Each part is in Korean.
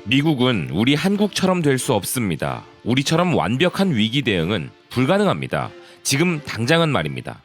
미국은 우리 한국처럼 될 수 없습니다. 우리처럼 완벽한 위기 대응은 불가능합니다. 지금 당장은 말입니다.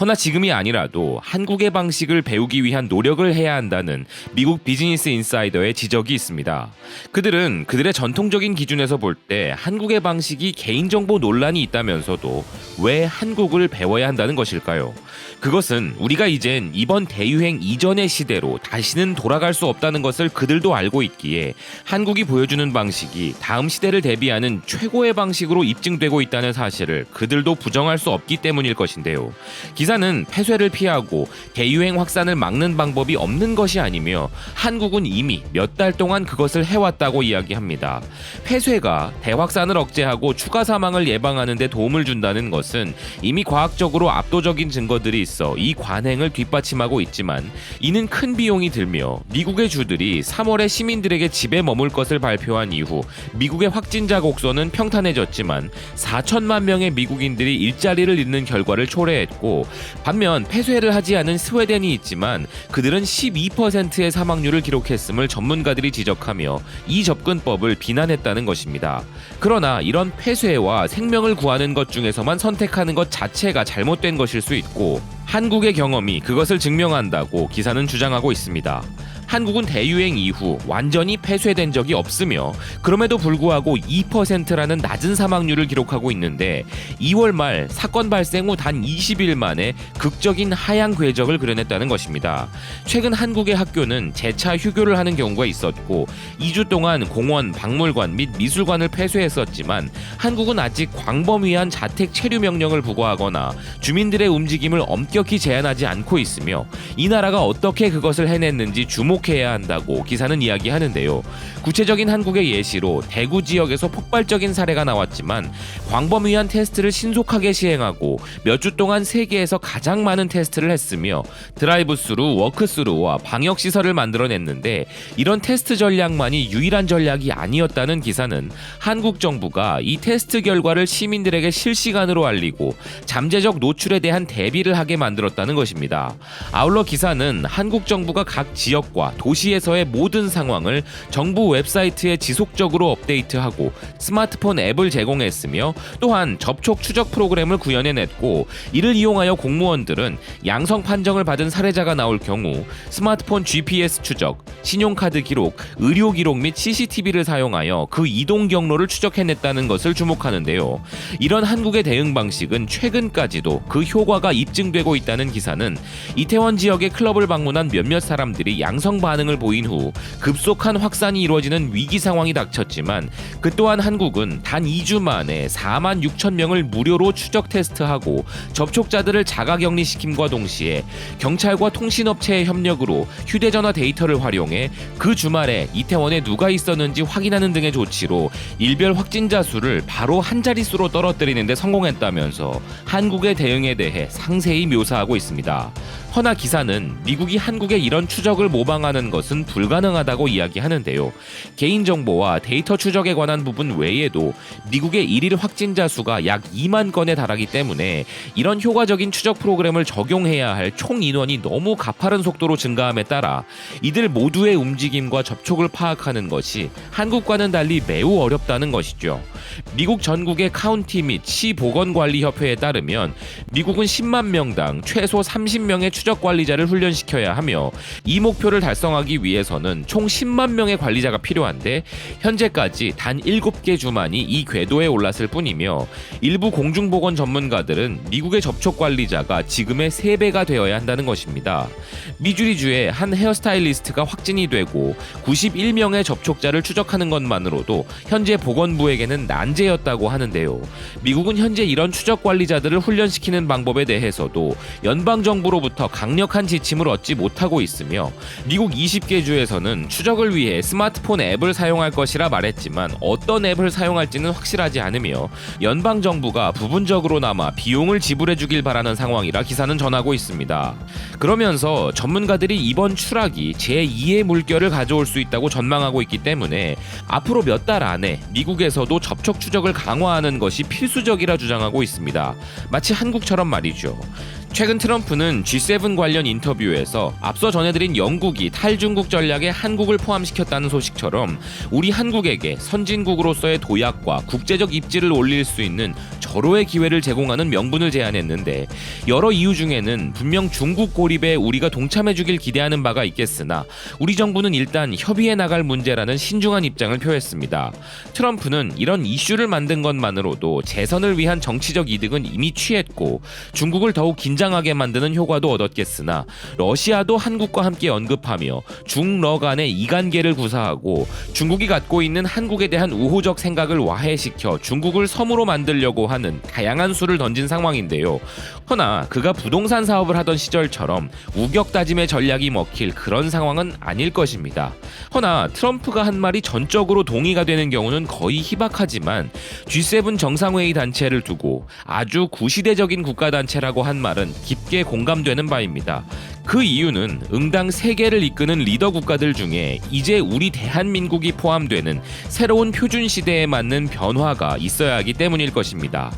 허나 지금이 아니라도 한국의 방식을 배우기 위한 노력을 해야 한다는 미국 비즈니스 인사이더의 지적이 있습니다. 그들은 그들의 전통적인 기준에서 볼 때 한국의 방식이 개인정보 논란이 있다면서도 왜 한국을 배워야 한다는 것일까요? 그것은 우리가 이젠 이번 대유행 이전의 시대로 다시는 돌아갈 수 없다는 것을 그들도 알고 있기에 한국이 보여주는 방식이 다음 시대를 대비하는 최고의 방식으로 입증되고 있다는 사실을 그들도 부정할 수 없기 때문일 것인데요. 기사는 폐쇄를 피하고 대유행 확산을 막는 방법이 없는 것이 아니며 한국은 이미 몇 달 동안 그것을 해왔다고 이야기합니다. 폐쇄가 대확산을 억제하고 추가 사망을 예방하는 데 도움을 준다는 것은 이미 과학적으로 압도적인 증거들이 있어 이 관행을 뒷받침하고 있지만 이는 큰 비용이 들며 미국의 주들이 3월에 시민들에게 집에 머물 것을 발표한 이후 미국의 확진자 곡선은 평탄해졌지만 4천만 명의 미국인들이 일자리를 잃는 결과를 초래했고 반면 폐쇄를 하지 않은 스웨덴이 있지만 그들은 12%의 사망률을 기록했음을 전문가들이 지적하며 이 접근법을 비난했다는 것입니다. 그러나 이런 폐쇄와 생명을 구하는 것 중에서만 선택하는 것 자체가 잘못된 것일 수 있고 한국의 경험이 그것을 증명한다고 기사는 주장하고 있습니다. 한국은 대유행 이후 완전히 폐쇄된 적이 없으며 그럼에도 불구하고 2%라는 낮은 사망률을 기록하고 있는데 2월 말 사건 발생 후 단 20일 만에 극적인 하향 궤적을 그려냈다는 것입니다. 최근 한국의 학교는 재차 휴교를 하는 경우가 있었고 2주 동안 공원, 박물관 및 미술관을 폐쇄했었지만 한국은 아직 광범위한 자택 체류 명령을 부과하거나 주민들의 움직임을 엄격히 제한하지 않고 있으며 이 나라가 어떻게 그것을 해냈는지 주목해야 한다고 기사는 이야기하는데요. 구체적인 한국의 예시로 대구 지역에서 폭발적인 사례가 나왔지만 광범위한 테스트를 신속하게 시행하고 몇 주 동안 세계에서 가장 많은 테스트를 했으며 드라이브스루, 워크스루와 방역시설을 만들어냈는데 이런 테스트 전략만이 유일한 전략이 아니었다는 기사는 한국 정부가 이 테스트 결과를 시민들에게 실시간으로 알리고 잠재적 노출에 대한 대비를 하게 만들었다는 것입니다. 아울러 기사는 한국 정부가 각 지역과 도시에서의 모든 상황을 정부 웹사이트에 지속적으로 업데이트하고 스마트폰 앱을 제공했으며 또한 접촉 추적 프로그램을 구현해냈고 이를 이용하여 공무원들은 양성 판정을 받은 사례자가 나올 경우 스마트폰 GPS 추적, 신용카드 기록, 의료 기록 및 CCTV를 사용하여 그 이동 경로를 추적해냈다는 것을 주목하는데요. 이런 한국의 대응 방식은 최근까지도 그 효과가 입증되고 있다는 기사는 이태원 지역의 클럽을 방문한 몇몇 사람들이 양성 반응을 보인 후 급속한 확산이 이루어지는 위기 상황이 닥쳤지만 그 또한 한국은 단 2주 만에 4만 6천 명을 무료로 추적 테스트하고 접촉자들을 자가격리시킴과 동시에 경찰과 통신업체의 협력으로 휴대전화 데이터를 활용해 그 주말에 이태원에 누가 있었는지 확인하는 등의 조치로 일별 확진자 수를 바로 한 자릿수로 떨어뜨리는 데 성공했다면서 한국의 대응에 대해 상세히 묘사하고 있습니다. 허나 기사는 미국이 한국의 이런 추적을 모방하는 것은 불가능하다고 이야기하는데요. 개인정보와 데이터 추적에 관한 부분 외에도 미국의 일일 확진자 수가 약 2만 건에 달하기 때문에 이런 효과적인 추적 프로그램을 적용해야 할 총 인원이 너무 가파른 속도로 증가함에 따라 이들 모두의 움직임과 접촉을 파악하는 것이 한국과는 달리 매우 어렵다는 것이죠. 미국 전국의 카운티 및 시 보건관리협회에 따르면 미국은 10만 명당 최소 30명의 추적 관리자를 훈련시켜야 하며 이 목표를 달성하기 위해서는 총 10만 명의 관리자가 필요한데 현재까지 단 7개 주만이 이 궤도에 올랐을 뿐이며 일부 공중보건 전문가들은 미국의 접촉 관리자가 지금의 3배가 되어야 한다는 것입니다. 미주리주의 한 헤어스타일리스트가 확진이 되고 91명의 접촉자를 추적하는 것만으로도 현재 보건부에게는 난제였다고 하는데요. 미국은 현재 이런 추적 관리자들을 훈련시키는 방법에 대해서도 연방정부로부터 강력한 지침을 얻지 못하고 있으며 미국 20개 주에서는 추적을 위해 스마트폰 앱을 사용할 것이라 말했지만 어떤 앱을 사용할지는 확실하지 않으며 연방정부가 부분적으로나마 비용을 지불해주길 바라는 상황이라 기사는 전하고 있습니다. 그러면서 전문가들이 이번 추락이 제2의 물결을 가져올 수 있다고 전망하고 있기 때문에 앞으로 몇 달 안에 미국에서도 접촉 추적을 강화하는 것이 필수적이라 주장하고 있습니다. 마치 한국처럼 말이죠. 최근 트럼프는 G7 관련 인터뷰에서 앞서 전해드린 영국이 탈중국 전략에 한국을 포함시켰다는 소식처럼 우리 한국에게 선진국으로서의 도약과 국제적 입지를 올릴 수 있는 절호의 기회를 제공하는 명분을 제안했는데, 여러 이유 중에는 분명 중국 고립에 우리가 동참해주길 기대하는 바가 있겠으나 우리 정부는 일단 협의해 나갈 문제라는 신중한 입장을 표했습니다. 트럼프는 이런 이슈를 만든 것만으로도 재선을 위한 정치적 이득은 이미 취했고 중국을 더욱 긴장하게 만드는 효과도 얻었겠으나, 러시아도 한국과 함께 언급하며 중러 간의 이간계를 구사하고 중국이 갖고 있는 한국에 대한 우호적 생각을 와해시켜 중국을 섬으로 만들려고 하는 다양한 수를 던진 상황인데요. 허나 그가 부동산 사업을 하던 시절처럼 우격다짐의 전략이 먹힐 그런 상황은 아닐 것입니다. 허나 트럼프가 한 말이 전적으로 동의가 되는 경우는 거의 희박하지만, G7 정상회의 단체를 두고 아주 구시대적인 국가단체라고 한 말은 깊게 공감되는 바입니다. 그 이유는 응당 3개를 이끄는 리더 국가들 중에 이제 우리 대한민국이 포함되는 새로운 표준 시대에 맞는 변화가 있어야 하기 때문일 것입니다.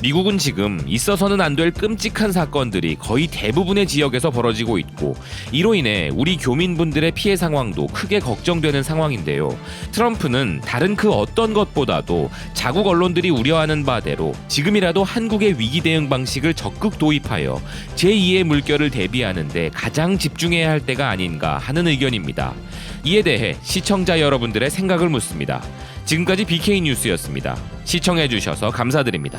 미국은 지금 있어서는 안 될 끔찍한 사건들이 거의 대부분의 지역에서 벌어지고 있고, 이로 인해 우리 교민분들의 피해 상황도 크게 걱정되는 상황인데요. 트럼프는 다른 그 어떤 것보다도 자국 언론들이 우려하는 바대로 지금이라도 한국의 위기 대응 방식을 적극 도입하여 제2의 물결을 대비하는 데 가장 집중해야 할 때가 아닌가 하는 의견입니다. 이에 대해 시청자 여러분들의 생각을 묻습니다. 지금까지 BK 뉴스였습니다. 시청해주셔서 감사드립니다.